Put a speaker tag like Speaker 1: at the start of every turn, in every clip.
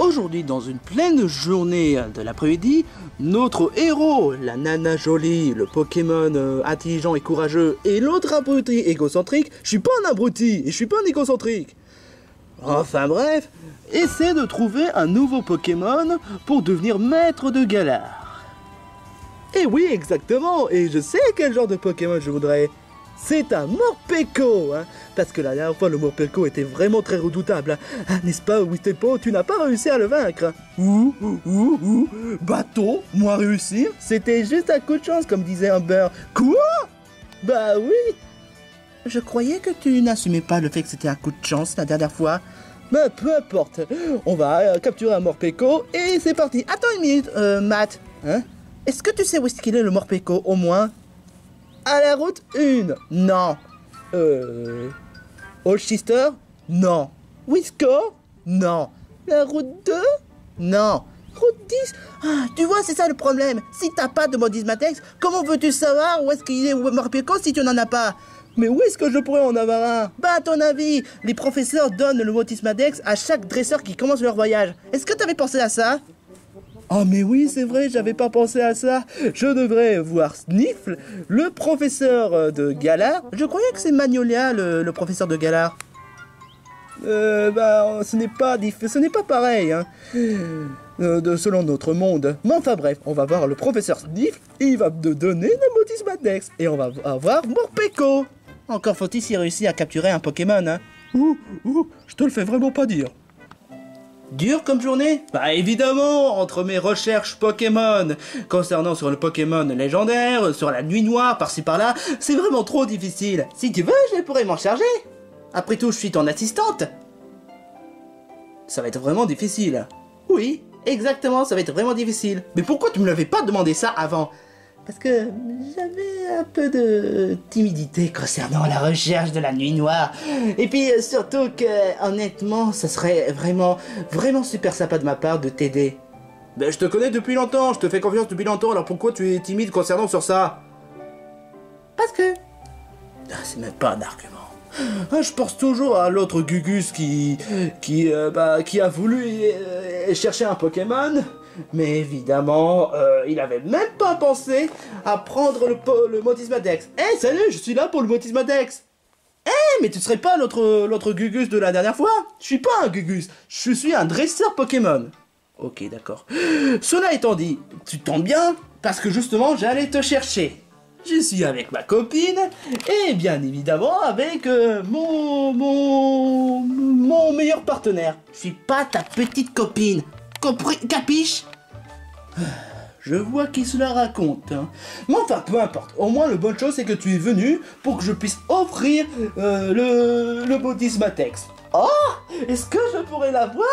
Speaker 1: Aujourd'hui, dans une pleine journée de l'après-midi, notre héros, la nana jolie, le Pokémon intelligent et courageux, et l'autre abruti égocentrique, je suis pas un abruti et je suis pas un égocentrique. Enfin bref, essaie de trouver un nouveau Pokémon pour devenir maître de Galar. Et oui, exactement, et je sais quel genre de Pokémon je voudrais. C'est un Morpeko, hein, parce que la dernière fois le Morpeko était vraiment très redoutable, hein. N'est-ce pas, Wistepo, tu n'as pas réussi à le vaincre. Bateau, moi réussir, c'était juste un coup de chance, comme disait Amber. Quoi? Bah oui. Je croyais que tu n'assumais pas le fait que c'était un coup de chance la dernière fois. Bah peu importe, on va capturer un Morpeko et c'est parti. Attends une minute, Matt, hein? Est-ce que tu sais où est-ce qu'il est le Morpeko, au moins? À la route 1, non. Holchester, non. Whisker, non. La route 2, non. Route 10, ah, tu vois, c'est ça le problème. Si t'as pas de Modismadex, comment veux-tu savoir où est-ce qu'il est Morpeko si tu n'en as pas? Mais où est-ce que je pourrais en avoir un? Bah à ton avis, les professeurs donnent le Modismadex à chaque dresseur qui commence leur voyage. Est-ce que t'avais pensé à ça? Oh mais oui, c'est vrai, j'avais pas pensé à ça. Je devrais voir Sniffle, le professeur de Galar. Je croyais que c'est Magnolia, le professeur de Galar. Bah, ce n'est pas pareil, hein, selon notre monde. Mais enfin bref, on va voir le professeur Sniffle, et il va te donner le Modismadex. Et on va avoir Morpeko. Encore faut-il s'y réussir à capturer un Pokémon, hein. Je te le fais vraiment pas dire. Dur comme journée? Bah évidemment, entre mes recherches Pokémon concernant sur le Pokémon légendaire, sur la nuit noire par-ci par-là, c'est vraiment trop difficile. Si tu veux, je pourrais m'en charger. Après tout, je suis ton assistante. Ça va être vraiment difficile. Oui, exactement, ça va être vraiment difficile. Mais pourquoi tu me l'avais pas demandé ça avant? Parce que j'avais un peu de timidité concernant la recherche de la nuit noire. Et puis surtout que, honnêtement, ça serait vraiment super sympa de ma part de t'aider. Ben je te connais depuis longtemps, je te fais confiance depuis longtemps, alors pourquoi tu es timide concernant sur ça? Parce que... Ah, c'est même pas un argument. Ah, je pense toujours à l'autre Gugus qui a voulu chercher un Pokémon. Mais évidemment, il avait même pas pensé à prendre le Modismadex. Eh, salut, je suis là pour le Modismadex. Eh, mais tu serais pas l'autre Gugus de la dernière fois? Je suis pas un Gugus, je suis un dresseur Pokémon. Ok, d'accord. Cela étant dit, tu tombes bien, parce que justement, j'allais te chercher. Je suis avec ma copine, et bien évidemment avec mon meilleur partenaire. Je suis pas ta petite copine. Capiche? Je vois qui cela raconte, hein. Mais enfin, peu importe. Au moins, la bonne chose, c'est que tu es venu pour que je puisse offrir le Modismadex. Oh! Est-ce que je pourrais l'avoir?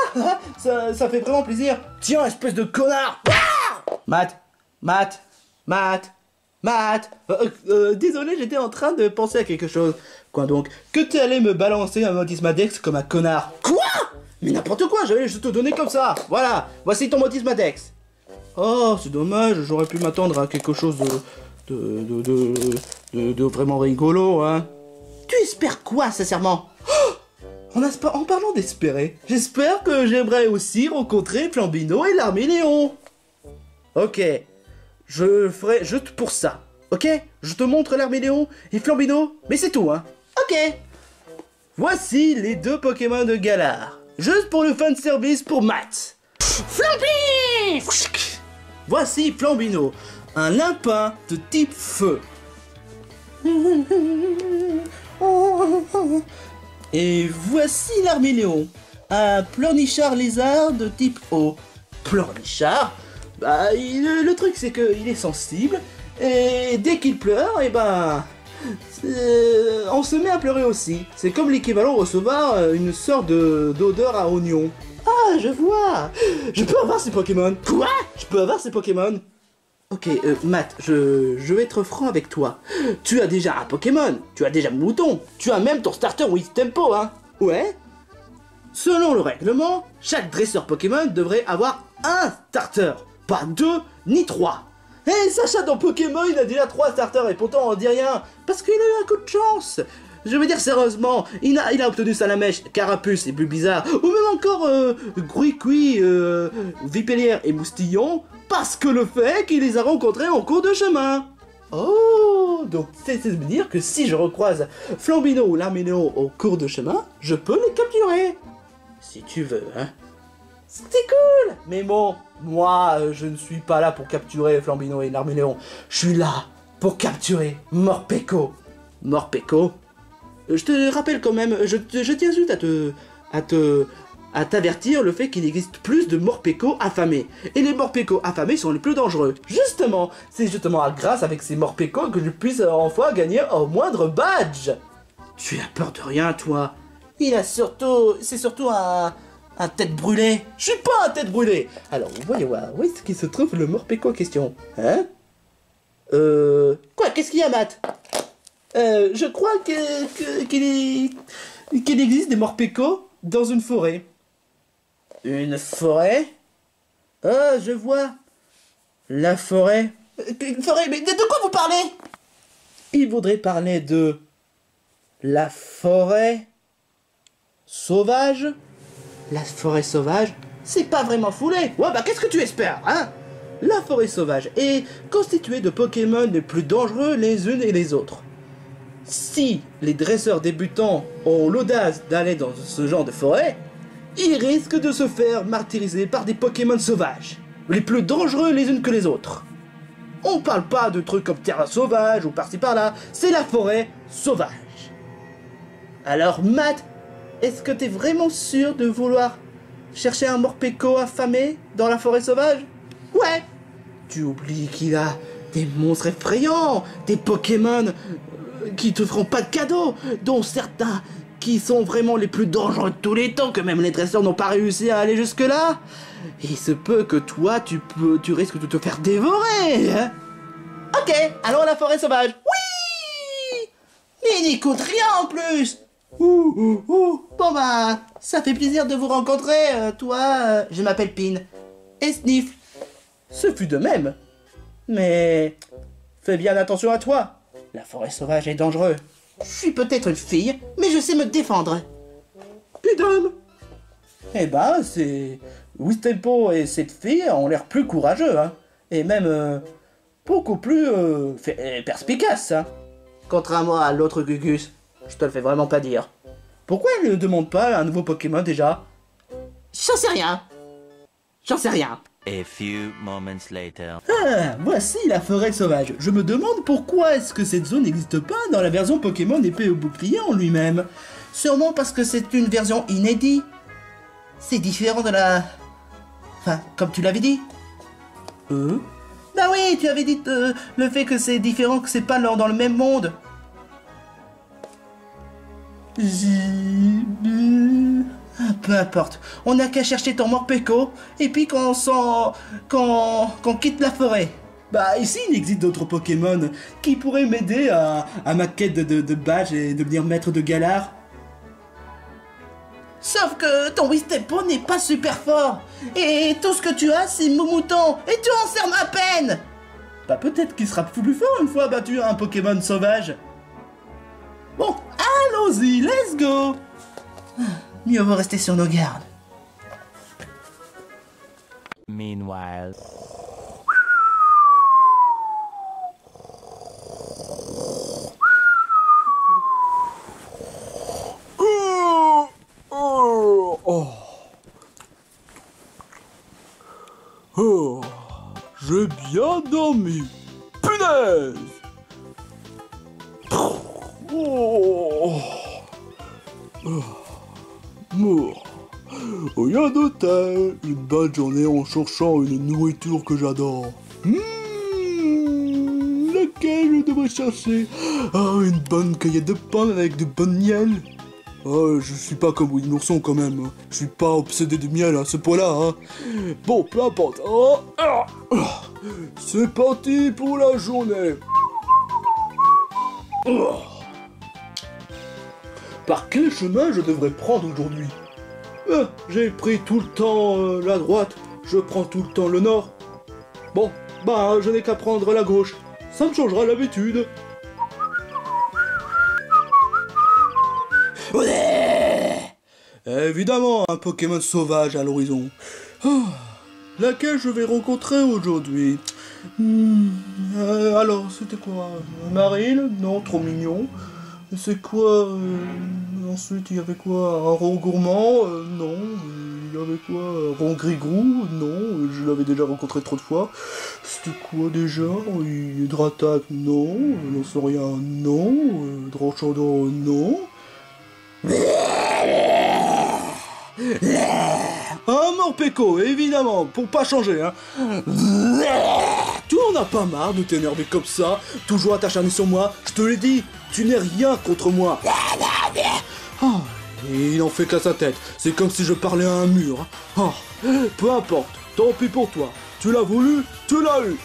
Speaker 1: Ça fait vraiment plaisir. Tiens, espèce de connard! Matt! Désolé, j'étais en train de penser à quelque chose. Quoi donc? Que tu allais me balancer un Modismadex comme un connard? Quoi? Mais n'importe quoi, j'allais juste te donner comme ça. Voilà, voici ton Modismadex. Oh, c'est dommage, j'aurais pu m'attendre à quelque chose de vraiment rigolo, hein. Tu espères quoi, sincèrement? Oh, en parlant d'espérer, j'espère que j'aimerais aussi rencontrer Flambino et l'Arméléon. Ok, je ferai juste pour ça, ok? Je te montre l'Arméléon et Flambino, mais c'est tout, hein. Ok. Voici les deux Pokémon de Galar. Juste pour le fanservice pour Matt. Flambi! Voici Flambino, un lapin de type feu. Et voici l'Arméléon, un pleurnichard lézard de type eau. Pleurnichard? Bah, le truc c'est qu'il est sensible, et dès qu'il pleure, et ben... on se met à pleurer aussi. C'est comme l'équivalent recevoir une sorte d'odeur à oignon. Ah, je vois. Je peux avoir ces Pokémon. Quoi? Je peux avoir ces Pokémon? Ok, Matt, je vais être franc avec toi. Tu as déjà un Pokémon, tu as déjà Mouton, tu as même ton starter Wistempo, hein? Ouais? Selon le règlement, chaque dresseur Pokémon devrait avoir un starter, pas 2 ni 3. Hé, Sacha dans Pokémon, il a déjà 3 starters et pourtant on dit rien, parce qu'il a eu un coup de chance. Je veux dire sérieusement, il a obtenu Salamèche, Carapuce et Bulbizarre, ou même encore Gruicui, Vipélière et Moustillon, parce que le fait qu'il les a rencontrés en cours de chemin. Oh, donc c'est de me dire que si je recroise Flambino ou Larmiléon au cours de chemin, je peux les capturer. Si tu veux, hein. C'est cool. Mais bon, moi, je ne suis pas là pour capturer Flambino et Larmiléon. Je suis là pour capturer Morpeko. Morpeko. Je te rappelle quand même, je tiens juste à t'avertir le fait qu'il existe plus de Morpeko affamés. Et les Morpeko affamés sont les plus dangereux. Justement, c'est justement grâce avec ces Morpeko que je puisse enfin gagner au moindre badge. Tu as peur de rien, toi. C'est surtout un tête brûlée. Je suis pas un tête brûlée. Alors, voyons voir, où est-ce qu'il se trouve le Morpeko en question? Hein? Quoi? Qu'est-ce qu'il y a, Matt? Je crois qu'il existe des Morpeko dans une forêt. Une forêt? Ah, je vois. La forêt. Une forêt, mais de quoi vous parlez? Il voudrait parler de la forêt sauvage. La forêt sauvage, c'est pas vraiment foulé. Ouais, bah qu'est-ce que tu espères, hein? La forêt sauvage est constituée de Pokémon les plus dangereux les unes et les autres. Si les dresseurs débutants ont l'audace d'aller dans ce genre de forêt, ils risquent de se faire martyriser par des Pokémon sauvages, les plus dangereux les unes que les autres. On parle pas de trucs comme terrain sauvage ou par-ci par-là, c'est la forêt sauvage. Alors Matt, est-ce que t'es vraiment sûr de vouloir chercher un Morpeko affamé dans la forêt sauvage? Ouais. Tu oublies qu'il a des monstres effrayants, des Pokémon qui te feront pas de cadeaux, dont certains qui sont vraiment les plus dangereux de tous les temps, que même les dresseurs n'ont pas réussi à aller jusque-là. Il se peut que toi, tu risques de te faire dévorer, hein? Ok, allons à la forêt sauvage. Oui! Mais il n'y coûte rien en plus. Bon bah, ça fait plaisir de vous rencontrer, toi, je m'appelle Pin. Et Sniff. Ce fut de même. Mais fais bien attention à toi. La forêt sauvage est dangereuse. Je suis peut-être une fille, mais je sais me défendre. Idem. Eh ben, c'est... Wistempo et cette fille ont l'air plus courageux, hein. Et même beaucoup plus perspicaces, hein. Contrairement à l'autre Gugus. Je te le fais vraiment pas dire. Pourquoi elle ne demande pas un nouveau Pokémon déjà? J'en sais rien. J'en sais rien.
Speaker 2: A few moments later.
Speaker 1: Ah, voici la forêt sauvage. Je me demande pourquoi est-ce que cette zone n'existe pas dans la version Pokémon épée au bouclier en lui-même. Sûrement parce que c'est une version inédite. C'est différent de la... Enfin, comme tu l'avais dit. Bah oui, tu avais dit le fait que c'est différent, que c'est pas dans le même monde. Peu importe, on n'a qu'à chercher ton Morpeko, et puis qu'on quitte la forêt. Bah ici il existe d'autres Pokémon qui pourraient m'aider à ma quête de badge et devenir maître de Galar. Sauf que ton Wistempo n'est pas super fort, et tout ce que tu as c'est Moumouton, et tu en sers à peine. Bah peut-être qu'il sera plus fort une fois battu un Pokémon sauvage. Bon, allons-y, let's go. Mieux vaut rester sur nos gardes.
Speaker 2: Meanwhile.
Speaker 3: Oh, j'ai bien dormi. Punaise! Oh. Mort. Rien de tel, une bonne journée en cherchant une nourriture que j'adore. Laquelle je devrais chercher? Ah, une bonne cueillette de pommes avec de bonne miel. Ah, je suis pas comme Winnie l'ourson quand même. Je suis pas obsédé de miel à ce point-là, hein. Bon, peu importe. C'est parti pour la journée.
Speaker 1: Par quel chemin je devrais prendre aujourd'hui? J'ai pris tout le temps la droite, je prends tout le temps le nord. Bon, bah je n'ai qu'à prendre la gauche, ça me changera l'habitude.
Speaker 3: Évidemment, un Pokémon sauvage à l'horizon. Laquelle je vais rencontrer aujourd'hui? Alors, c'était quoi? Maril? Non, trop mignon. C'est quoi? Ensuite, il y avait quoi? Un rond gourmand? Non. Il y avait quoi? Un rond grigrou? Non. Je l'avais déjà rencontré trop de fois. C'était quoi déjà? Hydratac? Non. Lanceurien? Non. Dranchandor? Non. Un Morpeko, évidemment, pour pas changer, hein. Tu en as pas marre de t'énerver comme ça, toujours à t'acharner sur moi? Je te l'ai dit, tu n'es rien contre moi. Oh, il en fait qu'à sa tête, c'est comme si je parlais à un mur. Oh, peu importe, tant pis pour toi. Tu l'as voulu, tu l'as eu.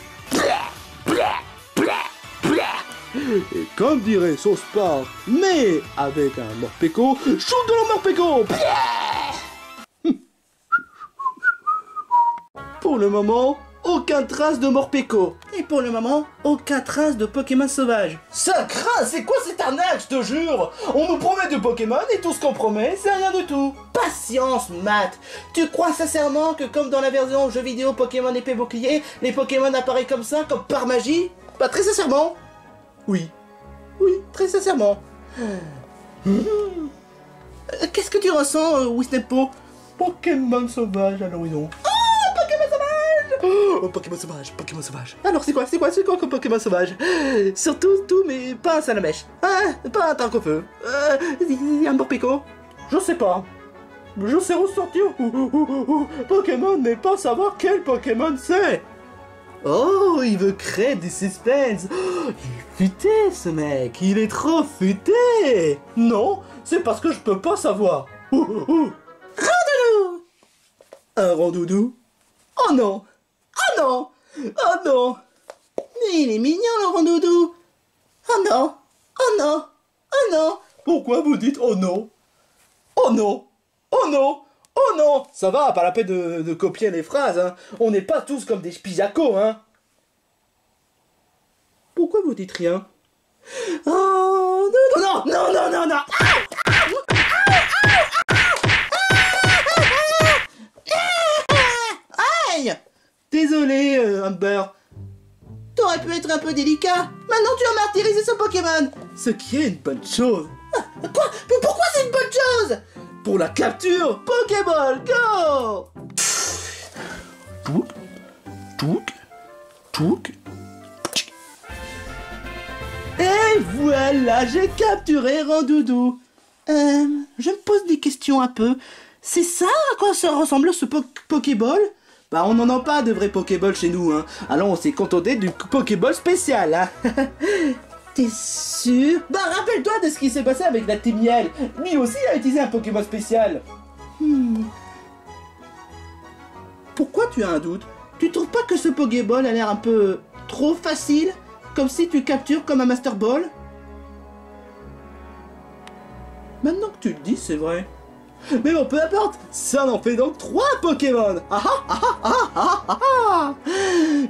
Speaker 3: Et comme dirait Sauce Park, mais avec un Morpeko, shoot de la Morpeko. Pour le moment, aucun trace de Morpeko.
Speaker 1: Et pour le moment, aucun trace de Pokémon sauvage.
Speaker 3: Ça craint, c'est quoi cette arnaque, je te jure? On nous promet de Pokémon et tout ce qu'on promet, c'est rien du tout.
Speaker 1: Patience, Matt. Tu crois sincèrement que comme dans la version jeu vidéo Pokémon épée bouclier, les Pokémon apparaissent comme ça, comme par magie? Pas très sincèrement.
Speaker 3: Oui.
Speaker 1: Oui, très sincèrement. Qu'est-ce que tu ressens, Wistempo?
Speaker 3: Pokémon sauvage à l'horizon. Oh, Pokémon sauvage, Pokémon sauvage.
Speaker 1: Alors c'est quoi comme Pokémon sauvage? Surtout tout, mais pas un Salamèche. Pas un Tarkofeu. Un Morpeko.
Speaker 3: Je sais pas. Je sais ressortir Pokémon, mais pas savoir quel Pokémon c'est.
Speaker 1: Oh, il veut créer du suspense. Oh, il est futé, ce mec. Il est trop futé.
Speaker 3: Non, c'est parce que je peux pas savoir.
Speaker 1: Rondoudou.
Speaker 3: Un Rondoudou?
Speaker 1: Oh non. Oh non. Oh non. Mais il est mignon, le Rondoudou. Oh non. Oh non. Oh non.
Speaker 3: Pourquoi vous dites oh non? Oh non. Oh non. Oh non. Ça va, pas la peine de copier les phrases, hein. On n'est pas tous comme des spijacos, hein.
Speaker 1: Pourquoi vous dites rien? Oh non. Non, non, non, non, non. Aïe.
Speaker 3: Désolé, Amber.
Speaker 1: T'aurais pu être un peu délicat. Maintenant tu as martyrisé ce Pokémon.
Speaker 3: Ce qui est une bonne chose.
Speaker 1: Quoi? Mais pourquoi c'est une bonne chose?
Speaker 3: Pour la capture Pokéball, go! Touk, touk, touk.
Speaker 1: Et voilà, j'ai capturé Rondoudou. Je me pose des questions un peu. C'est ça à quoi ça ressemble ce Pokéball?
Speaker 3: Bah on n'en a pas de vrai Pokéball chez nous, hein. Alors on s'est contenté du Pokéball spécial, hein.
Speaker 1: T'es sûr?
Speaker 3: Bah rappelle-toi de ce qui s'est passé avec la Team Miel. Lui aussi a utilisé un Pokémon spécial.
Speaker 1: Pourquoi tu as un doute? Tu trouves pas que ce Pokéball a l'air un peu trop facile? Comme si tu captures comme un Master Ball?
Speaker 3: Maintenant que tu le dis, c'est vrai. Mais bon, peu importe, ça en fait donc 3 Pokémon.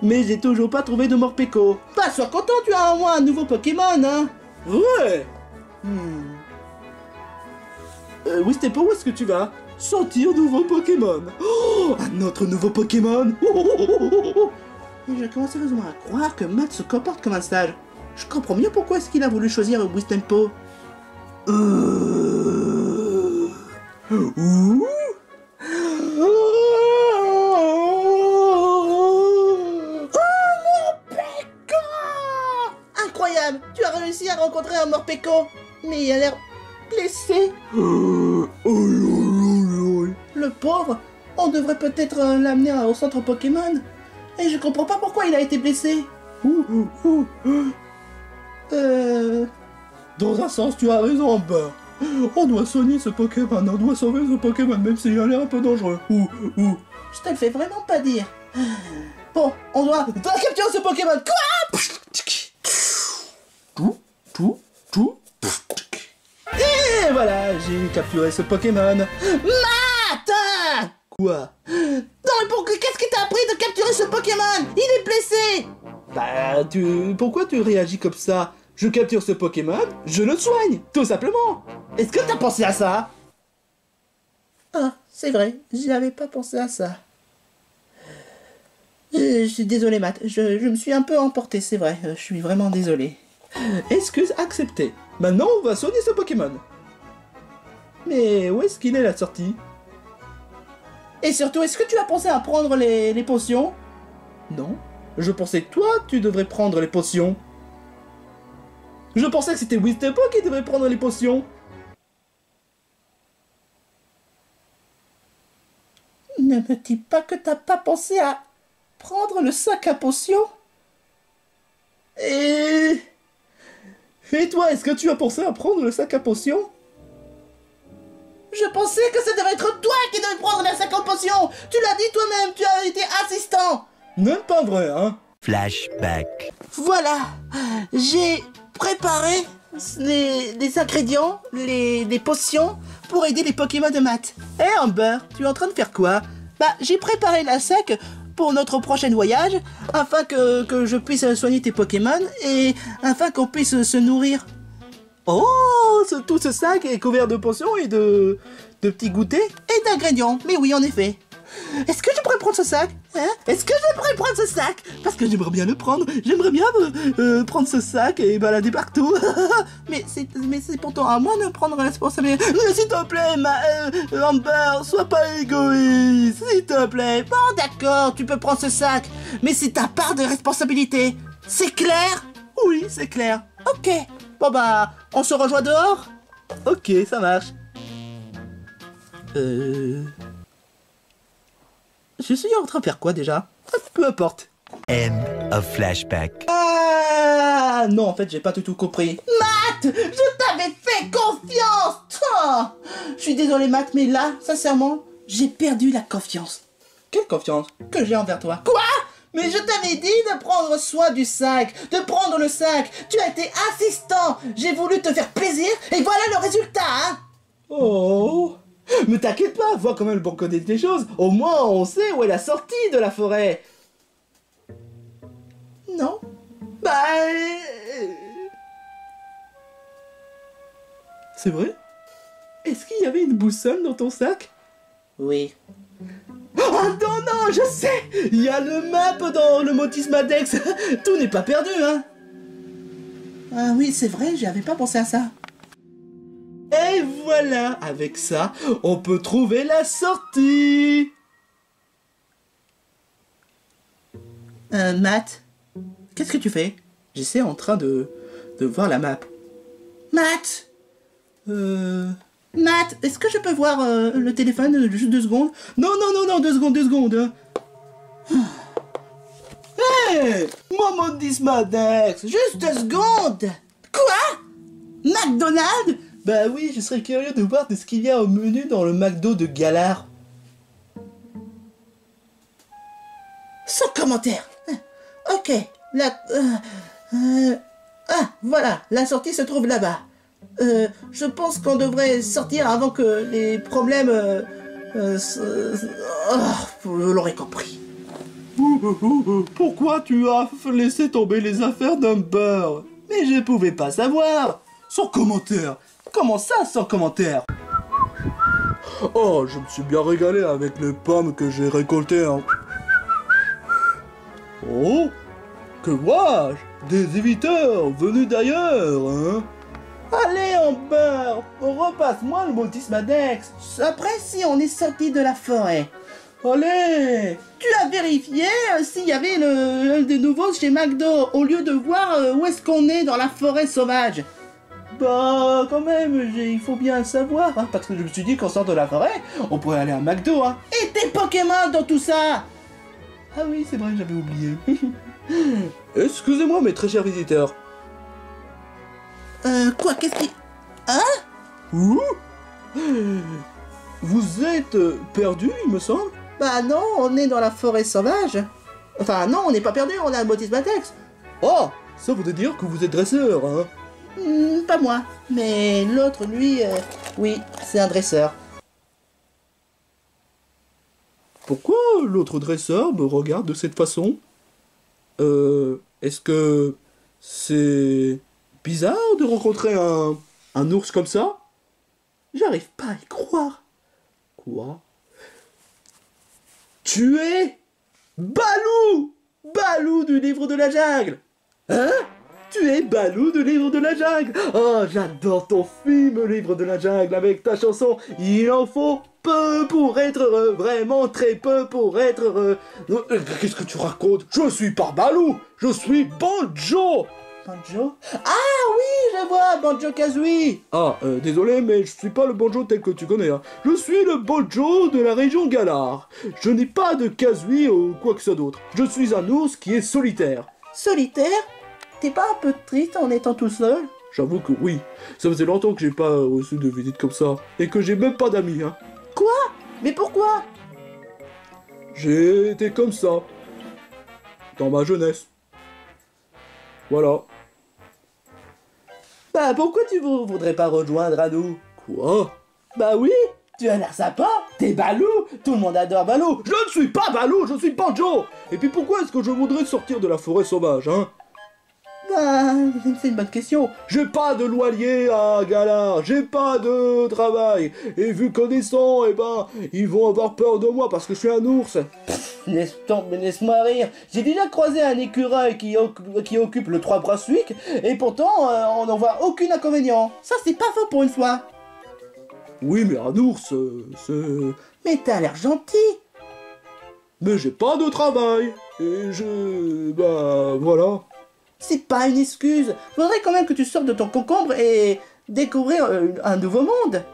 Speaker 1: Mais j'ai toujours pas trouvé de Morpeko. Bah, sois content, tu as au moins un nouveau Pokémon, hein.
Speaker 3: Ouais. Wistempo, où est-ce que tu vas? Sentir nouveau Pokémon. Oh, un autre nouveau Pokémon.
Speaker 1: Et je commence sérieusement à croire que Matt se comporte comme un sage. Je comprends mieux pourquoi est-ce qu'il a voulu choisir Wistempo.
Speaker 3: Ouh.
Speaker 1: Incroyable! Tu as réussi à rencontrer un Morpeko, mais il a l'air blessé. Le pauvre, on devrait peut-être l'amener au centre Pokémon. Et je comprends pas pourquoi il a été blessé.
Speaker 3: Dans un sens, tu as raison, Amber. On doit soigner ce Pokémon, on doit sauver ce Pokémon, même s'il a l'air un peu dangereux.
Speaker 1: Je te le fais vraiment pas dire. Bon, on doit capturer ce Pokémon. Quoi?
Speaker 3: Et voilà, j'ai capturé ce Pokémon.
Speaker 1: Matt!
Speaker 3: Quoi?
Speaker 1: Non mais qu'est-ce qui t'a appris de capturer ce Pokémon? Il est blessé!
Speaker 3: Bah, pourquoi tu réagis comme ça? Je capture ce Pokémon, je le soigne, tout simplement.
Speaker 1: Est-ce que t'as pensé à ça? Ah, c'est vrai, j'avais pas pensé à ça. Je suis désolé, Matt. Je me suis un peu emporté, c'est vrai. Je suis vraiment désolé. Excuse acceptée. Maintenant, on va soigner ce Pokémon. Mais où est-ce qu'il est la sortie? Et surtout, est-ce que tu as pensé à prendre les potions? Non. Je pensais que toi, tu devrais prendre les potions. Je pensais que c'était Wistepo qui devrait prendre les potions. Ne me dis pas que t'as pas pensé à prendre le sac à potions. Et toi, est-ce que tu as pensé à prendre le sac à potions? Je pensais que ça devait être toi qui devais prendre le sac à potions. Tu l'as dit toi-même, tu as été assistant. Même pas vrai, hein?
Speaker 2: Flashback.
Speaker 1: Voilà, j'ai préparé les ingrédients, les potions pour aider les Pokémon de maths. Hé Amber, tu es en train de faire quoi? Bah, j'ai préparé la sac pour notre prochain voyage, afin que je puisse soigner tes Pokémon et afin qu'on puisse se nourrir. Oh, tout ce sac est couvert de potions et de petits goûters et d'ingrédients. Mais oui, en effet. Est-ce que je pourrais prendre ce sac? Hein? Est-ce que je pourrais prendre ce sac? Parce que j'aimerais bien le prendre. J'aimerais bien prendre ce sac et balader partout. mais c'est pourtant à moi de prendre la responsabilité. Mais s'il te plaît, Amber, sois pas égoïste. S'il te plaît. Bon, d'accord, tu peux prendre ce sac. Mais c'est ta part de responsabilité. C'est clair? Oui, c'est clair. Ok. Bon bah, on se rejoint dehors? Ok, ça marche. Je suis en train de faire quoi déjà? Peu importe.
Speaker 2: End of flashback.
Speaker 1: Ah non, en fait, j'ai pas du tout compris. Matt, je t'avais fait confiance. Toi. Je suis désolé, Matt, mais là, sincèrement, j'ai perdu la confiance. Quelle confiance que j'ai envers toi? Quoi? Mais je t'avais dit de prendre soin du sac, de prendre le sac. Tu as été assistant. J'ai voulu te faire plaisir et voilà le résultat, hein? Oh. Mais t'inquiète pas, vois quand même le bon côté des choses. Au moins, on sait où est la sortie de la forêt. Non. Bah... C'est vrai? Est-ce qu'il y avait une boussole dans ton sac? Oui. Oh non, non, je sais! Il y a le map dans le Motismadex. Tout n'est pas perdu, hein? Ah oui, c'est vrai, j'avais pas pensé à ça. Et voilà, avec ça, on peut trouver la sortie. Matt, qu'est-ce que tu fais? J'essaie en train de voir la map. Matt! Matt, est-ce que je peux voir le téléphone juste 2 secondes? Non, non, non, non, 2 secondes, 2 secondes. Hé! Maman Dismadex, juste 2 secondes! Quoi? McDonald's? Bah oui, je serais curieux de voir de ce qu'il y a au menu dans le McDo de Galar. Sans commentaire. Ok, voilà, la sortie se trouve là-bas. Je pense qu'on devrait sortir avant que les problèmes... vous l'aurez compris. Pourquoi tu as laissé tomber les affaires d'Amber? Mais je pouvais pas savoir. Sans commentaire. Comment ça, sans commentaire?
Speaker 3: Oh, je me suis bien régalé avec les pommes que j'ai récoltées, hein.
Speaker 1: Oh, que vois-je? Des éviteurs venus d'ailleurs, hein? Allez, Amber, repasse-moi le Motismadex. Après, si on est sorti de la forêt. Allez! Tu as vérifié s'il y avait de nouveau chez McDo, au lieu de voir où est-ce qu'on est dans la forêt sauvage. Bah, quand même, il faut bien le savoir, hein, parce que je me suis dit qu'en sortant de la forêt, on pourrait aller à McDo, hein. Et tes Pokémon dans tout ça? Ah oui, c'est vrai, j'avais oublié.
Speaker 3: Excusez-moi, mes très chers visiteurs.
Speaker 1: Quoi, qu'est-ce qui... Hein?
Speaker 3: Ouh. Vous êtes perdu, il me semble?
Speaker 1: Bah non, on est dans la forêt sauvage. Enfin, non, on n'est pas perdu, on a un Motismadex.
Speaker 3: Oh, ça voudrait dire que vous êtes dresseur, hein?
Speaker 1: Pas moi, mais l'autre, lui, oui, c'est un dresseur.
Speaker 3: Pourquoi l'autre dresseur me regarde de cette façon? Est-ce que c'est bizarre de rencontrer un ours comme ça?
Speaker 1: J'arrive pas à y croire. Quoi? Tu es Balou! Balou du livre de la jungle! Hein? Tu es Balou du livre de la jungle! Oh, j'adore ton film, le livre de la jungle, avec ta chanson. Il en faut peu pour être heureux, vraiment très peu pour être heureux. Qu'est-ce que tu racontes? Je suis pas Balou, je suis Banjo! Banjo? Ah oui, je vois, Banjo-Kazooie! Ah, désolé, mais je suis pas le Banjo tel que tu connais, hein. Je suis le Banjo de la région Galar. Je n'ai pas de Kazooie ou quoi que ce soit d'autre. Je suis un ours qui est solitaire. Solitaire? T'es pas un peu triste en étant tout seul? J'avoue que oui. Ça faisait longtemps que j'ai pas reçu de visite comme ça. Et que j'ai même pas d'amis, hein. Quoi? Mais pourquoi? J'ai été comme ça. Dans ma jeunesse. Voilà. Bah pourquoi tu voudrais pas rejoindre à nous? Quoi? Bah oui, tu as l'air sympa, t'es Balou, tout le monde adore Balou. Je ne suis pas Balou, je suis Banjo. Et puis pourquoi est-ce que je voudrais sortir de la forêt sauvage, hein? Bah, c'est une bonne question. J'ai pas de loyer à Galar, j'ai pas de travail. Et vu connaissant, eh ben, ils vont avoir peur de moi parce que je suis un ours. Laisse-moi rire. J'ai déjà croisé un écureuil qui occupe le 3 Brunswick, et pourtant, on n'en voit aucun inconvénient. Ça, c'est pas faux pour une fois. Oui, mais un ours, c'est... Mais t'as l'air gentil. Mais j'ai pas de travail. Et bah, voilà. C'est pas une excuse. Faudrait quand même que tu sortes de ton concombre et découvrir un nouveau monde.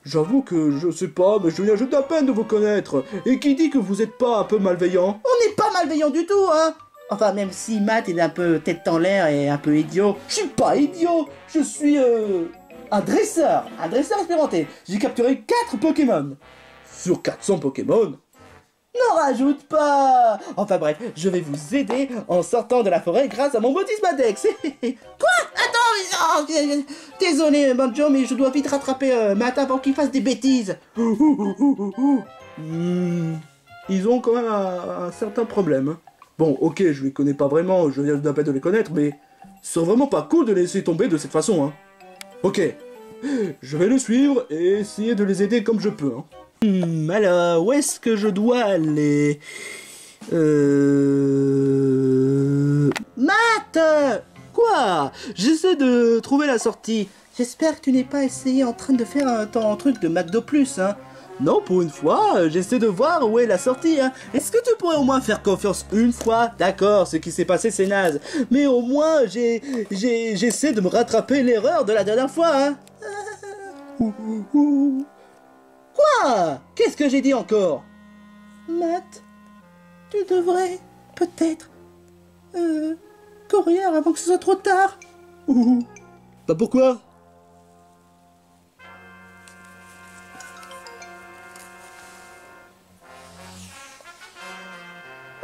Speaker 1: J'avoue que je sais pas, mais je viens juste à peine de vous connaître. Et qui dit que vous êtes pas un peu malveillant? On n'est pas malveillant du tout, hein. Enfin, même si Matt est un peu tête en l'air et un peu idiot. Je suis pas idiot. Je suis un dresseur expérimenté. J'ai capturé 4 Pokémon. Sur 400 Pokémon? N'en rajoute pas. Enfin bref, je vais vous aider en sortant de la forêt grâce à mon Motismadex. Quoi? Attends, désolé Banjo, mais je dois vite rattraper Matt avant qu'il fasse des bêtises. Ils ont quand même un certain problème. Bon, ok, je les connais pas vraiment, je viens d'à peine de les connaître, mais c'est vraiment pas cool de les laisser tomber de cette façon, hein. Ok, je vais le suivre et essayer de les aider comme je peux, hein. Alors, où est-ce que je dois aller? Matt! Quoi? J'essaie de trouver la sortie. J'espère que tu n'es pas essayé en train de faire ton truc de McDo+, hein? Non, pour une fois, j'essaie de voir où est la sortie, hein. Est-ce que tu pourrais au moins faire confiance une fois? D'accord, ce qui s'est passé, c'est naze. Mais au moins, j'essaie de me rattraper l'erreur de la dernière fois, hein. Quoi? Qu'est-ce que j'ai dit encore? Matt, tu devrais peut-être courir avant que ce soit trop tard. Bah pourquoi?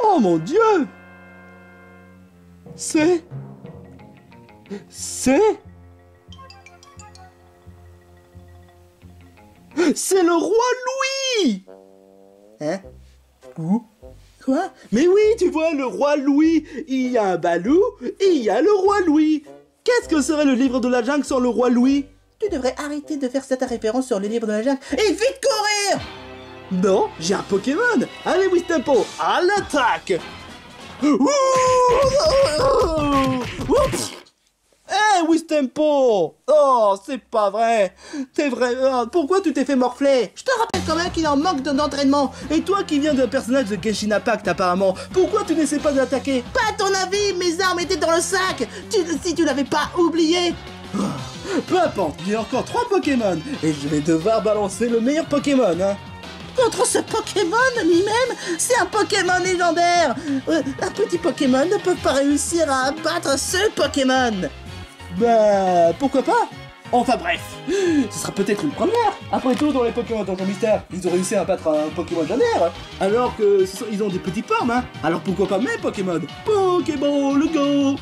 Speaker 1: Oh mon Dieu! C'est le roi Louis! Hein? Où? Quoi? Mais oui, tu vois, le roi Louis! Il y a un Balou, et il y a le roi Louis! Qu'est-ce que serait le livre de la jungle sans le roi Louis? Tu devrais arrêter de faire cette référence sur le livre de la jungle et vite courir! Non, j'ai un Pokémon! Allez, Wistempo, à l'attaque! Eh, Wistempo! Oh, c'est pas vrai! T'es vrai... pourquoi tu t'es fait morfler? Je te rappelle quand même qu'il en manque d'entraînement. Et toi qui viens d'un personnage de Genshin Impact apparemment, pourquoi tu n'essaies pas d'attaquer? Pas à ton avis, mes armes étaient dans le sac! Si tu l'avais pas oublié! Peu importe, j'ai encore 3 Pokémon. Et je vais devoir balancer le meilleur Pokémon, hein. Contre ce Pokémon lui-même, c'est un Pokémon légendaire. Un petit Pokémon ne peut pas réussir à abattre ce Pokémon. Bah, pourquoi pas? Enfin bref, ce sera peut-être une première. Après tout, dans les Pokémon Donjon Mystère, ils ont réussi à battre un Pokémon légendaire. Alors que ils ont des petites formes, hein. Alors pourquoi pas mes Pokémon? Pokéball, go.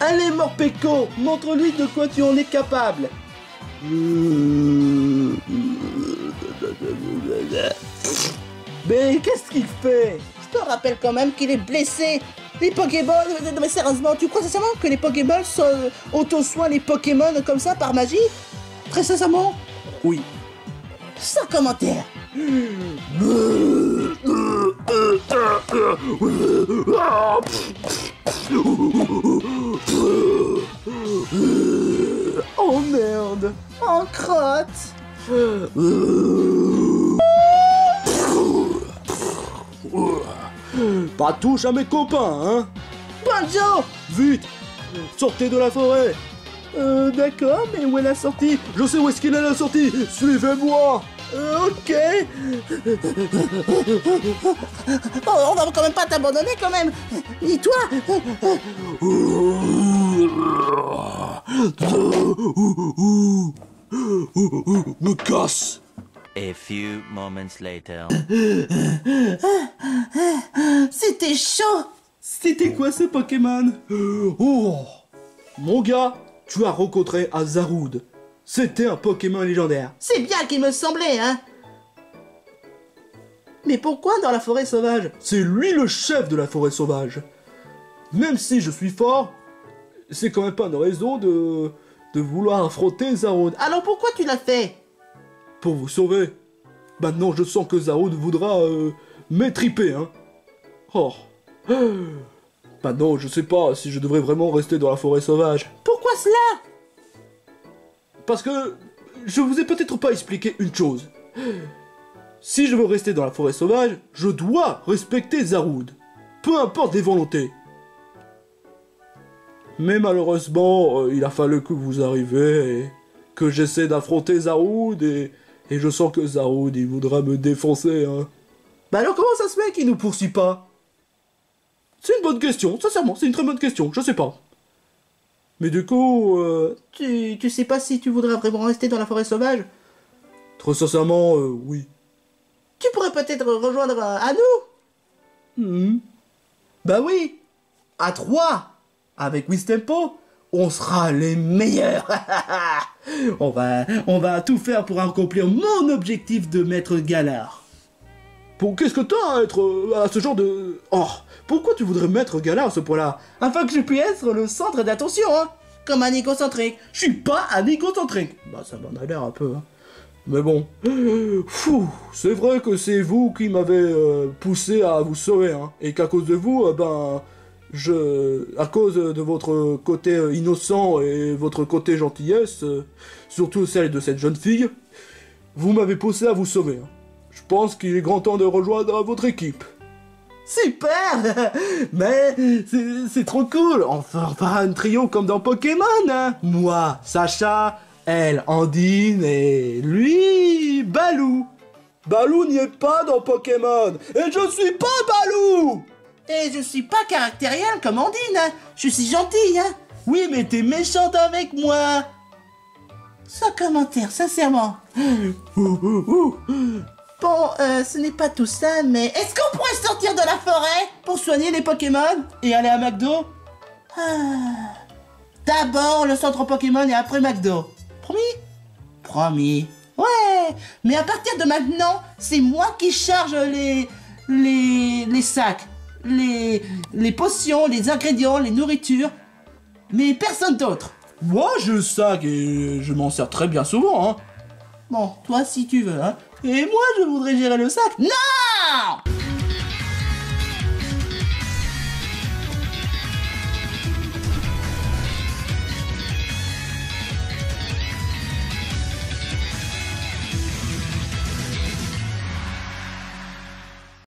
Speaker 1: Allez, Morpeko, montre-lui de quoi tu en es capable. Mais qu'est-ce qu'il fait? Je te rappelle quand même qu'il est blessé. Les Pokéballs, non mais sérieusement, tu crois sincèrement que les Pokéballs auto-soignent les Pokémon comme ça par magie? Très sincèrement?
Speaker 3: Oui.
Speaker 1: Sans commentaire. Oh merde. En crotte.
Speaker 3: Pas touche à mes copains, hein.
Speaker 1: Banjo.
Speaker 3: Vite, sortez de la forêt.
Speaker 1: D'accord, mais où est la sortie?
Speaker 3: Je sais où est-ce qu'il est la sortie. Suivez-moi.
Speaker 1: Ok. Oh, on va quand même pas t'abandonner quand même. Ni toi.
Speaker 3: Me casse.
Speaker 2: A few moments later.
Speaker 1: C'était chaud.
Speaker 3: C'était quoi ce Pokémon? Oh, mon gars, tu as rencontré Azaroud. C'était un Pokémon légendaire.
Speaker 1: C'est bien qu'il me semblait, hein. Mais pourquoi dans la forêt sauvage?
Speaker 3: C'est lui le chef de la forêt sauvage. Même si je suis fort, c'est quand même pas une raison de vouloir affronter Zaroud.
Speaker 1: Alors pourquoi tu l'as fait?
Speaker 3: Pour vous sauver. Maintenant, je sens que Zaroud voudra m'étriper, hein. Oh. Maintenant, je sais pas si je devrais vraiment rester dans la forêt sauvage.
Speaker 1: Pourquoi cela?
Speaker 3: Parce que je vous ai peut-être pas expliqué une chose. Si je veux rester dans la forêt sauvage, je dois respecter Zaroud. Peu importe les volontés. Mais malheureusement, il a fallu que vous arriviez et que j'essaie d'affronter Zaroud et je sens que Zaroud, il voudra me défoncer, hein.
Speaker 1: Bah alors comment ça se fait qu'il nous poursuit pas?
Speaker 3: C'est une bonne question, sincèrement, c'est une très bonne question, je sais pas. Mais du coup,
Speaker 1: Tu sais pas si tu voudrais vraiment rester dans la forêt sauvage?
Speaker 3: très sincèrement, oui.
Speaker 1: Tu pourrais peut-être rejoindre à nous? Bah oui. À 3. Avec Wistempo, on sera les meilleurs. on va tout faire pour accomplir mon objectif de maître Galar.
Speaker 3: Qu'est-ce que t'as à être à ce genre de... Oh, pourquoi tu voudrais mettre Galar à ce point-là?
Speaker 1: Afin que je puisse être le centre d'attention, hein. Comme un égocentrique. Je suis pas un égocentrique. Bah ça m'en a l'air un peu, hein.
Speaker 3: Mais bon, c'est vrai que c'est vous qui m'avez poussé à vous sauver, hein, et qu'à cause de vous, à cause de votre côté innocent et votre côté gentillesse, surtout celle de cette jeune fille, vous m'avez poussé à vous sauver, hein. Je pense qu'il est grand temps de rejoindre votre équipe.
Speaker 1: Super. Mais c'est trop cool. On fera un trio comme dans Pokémon, hein. Moi, Sacha, elle, Andine et lui, Balou.
Speaker 3: Balou n'y est pas dans Pokémon, et je suis pas Balou.
Speaker 1: Et je suis pas caractériel comme Andine, hein. Je suis gentille, hein. Oui, mais t'es méchante avec moi. Sans commentaire, sincèrement. Bon, ce n'est pas tout ça, mais est-ce qu'on pourrait sortir de la forêt pour soigner les Pokémon et aller à McDo? D'abord le centre Pokémon et après McDo. Promis? Promis. Ouais, mais à partir de maintenant, c'est moi qui charge les sacs, les potions, les ingrédients, les nourritures, mais personne d'autre.
Speaker 3: Moi, j'ai le sac et je m'en sers très bien souvent, hein.
Speaker 1: Bon, toi si tu veux, hein. Et moi, je voudrais gérer le sac. Non!